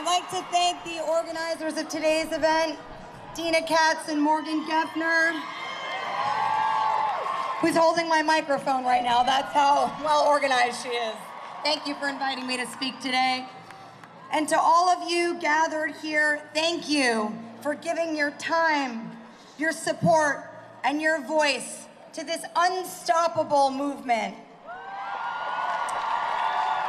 like to thank the organizers of today's event, Dina Katz and Morgan Geffner, who's holding my microphone right now. That's how well organized she is. Thank you for inviting me to speak today. And to all of you gathered here, thank you for giving your time, your support, and your voice to this unstoppable movement.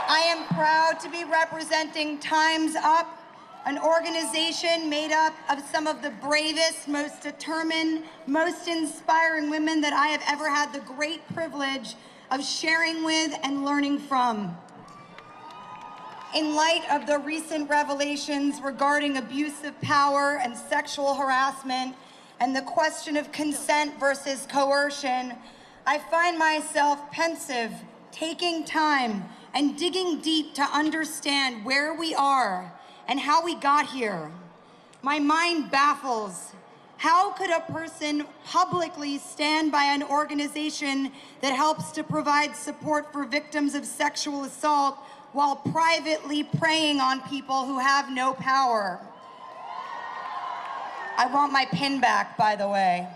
I am proud to be representing Time's Up, an organization made up of some of the bravest, most determined, most inspiring women that I have ever had the great privilege of sharing with and learning from. In light of the recent revelations regarding abuse of power and sexual harassment and the question of consent versus coercion, I find myself pensive, taking time and digging deep to understand where we are and how we got here. My mind baffles. How could a person publicly stand by an organization that helps to provide support for victims of sexual assault while privately preying on people who have no power? I want my pin back, by the way.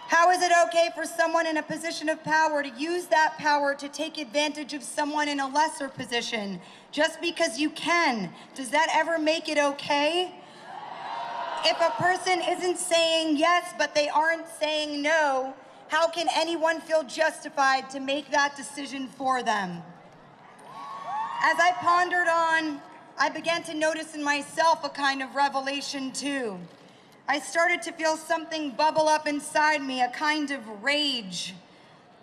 How is it okay for someone in a position of power to use that power to take advantage of someone in a lesser position? Just because you can, does that ever make it okay? If a person isn't saying yes, but they aren't saying no, how can anyone feel justified to make that decision for them? As I pondered on, I began to notice in myself a kind of revelation too. I started to feel something bubble up inside me, a kind of rage.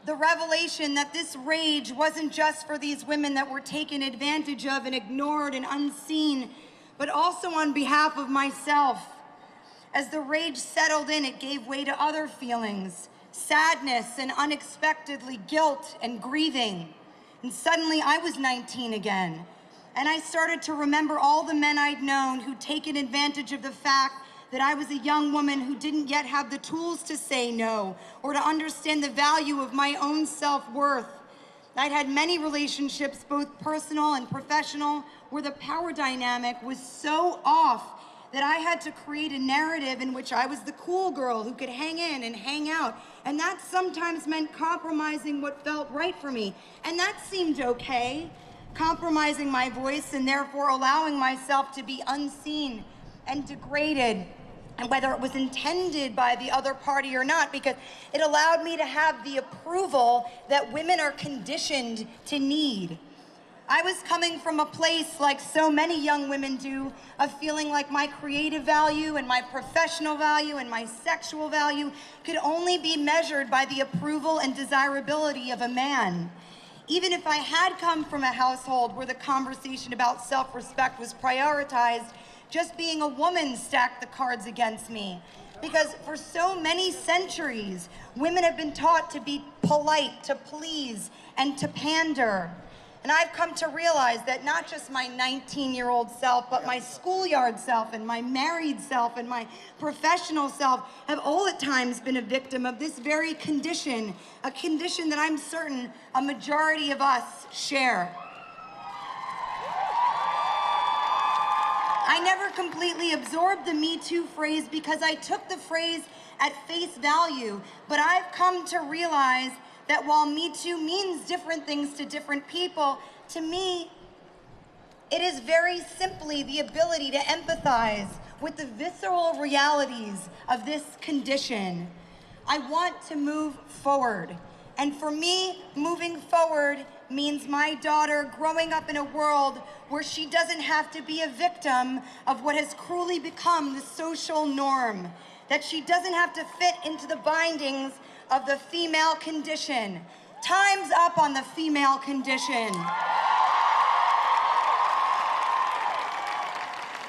The revelation that this rage wasn't just for these women that were taken advantage of and ignored and unseen, but also on behalf of myself. As the rage settled in, it gave way to other feelings, sadness and unexpectedly guilt and grieving. And suddenly I was 19 again. And I started to remember all the men I'd known who'd taken advantage of the fact that I was a young woman who didn't yet have the tools to say no or to understand the value of my own self-worth. I'd had many relationships, both personal and professional, where the power dynamic was so off that I had to create a narrative in which I was the cool girl who could hang in and hang out. And that sometimes meant compromising what felt right for me. And that seemed okay, compromising my voice and therefore allowing myself to be unseen and degraded, and whether it was intended by the other party or not, because it allowed me to have the approval that women are conditioned to need. I was coming from a place, like so many young women do, of feeling like my creative value and my professional value and my sexual value could only be measured by the approval and desirability of a man. Even if I had come from a household where the conversation about self-respect was prioritized, just being a woman stacked the cards against me. Because for so many centuries, women have been taught to be polite, to please, and to pander. And I've come to realize that not just my 19-year-old self, but my schoolyard self and my married self and my professional self have all at times been a victim of this very condition, a condition that I'm certain a majority of us share. I never completely absorbed the Me Too phrase because I took the phrase at face value, but I've come to realize that while Me Too means different things to different people, to me, it is very simply the ability to empathize with the visceral realities of this condition. I want to move forward. And for me, moving forward means my daughter growing up in a world where she doesn't have to be a victim of what has cruelly become the social norm, that she doesn't have to fit into the bindings of the female condition. Time's up on the female condition.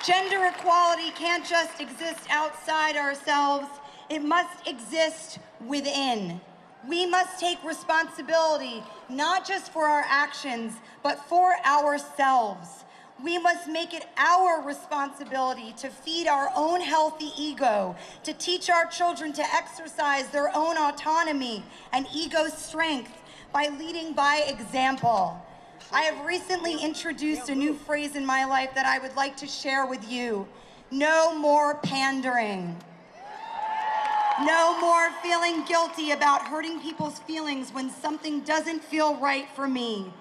Gender equality can't just exist outside ourselves, it must exist within. We must take responsibility, not just for our actions, but for ourselves. We must make it our responsibility to feed our own healthy ego, to teach our children to exercise their own autonomy and ego strength by leading by example. I have recently introduced a new phrase in my life that I would like to share with you. No more pandering. No more feeling guilty about hurting people's feelings when something doesn't feel right for me.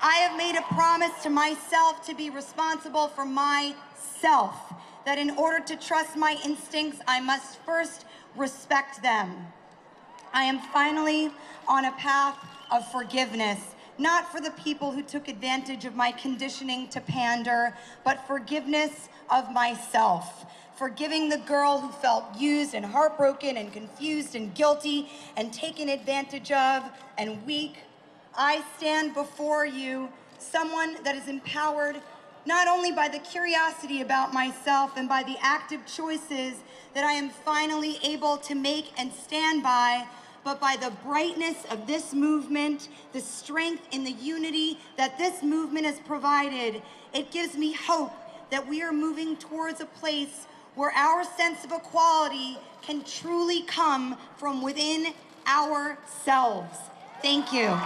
I have made a promise to myself to be responsible for myself, that in order to trust my instincts, I must first respect them. I am finally on a path of forgiveness, not for the people who took advantage of my conditioning to pander, but forgiveness of myself. Forgiving the girl who felt used and heartbroken and confused and guilty and taken advantage of and weak. I stand before you, someone that is empowered not only by the curiosity about myself and by the active choices that I am finally able to make and stand by, but by the brightness of this movement, the strength in the unity that this movement has provided. It gives me hope that we are moving towards a place where our sense of equality can truly come from within ourselves. Thank you.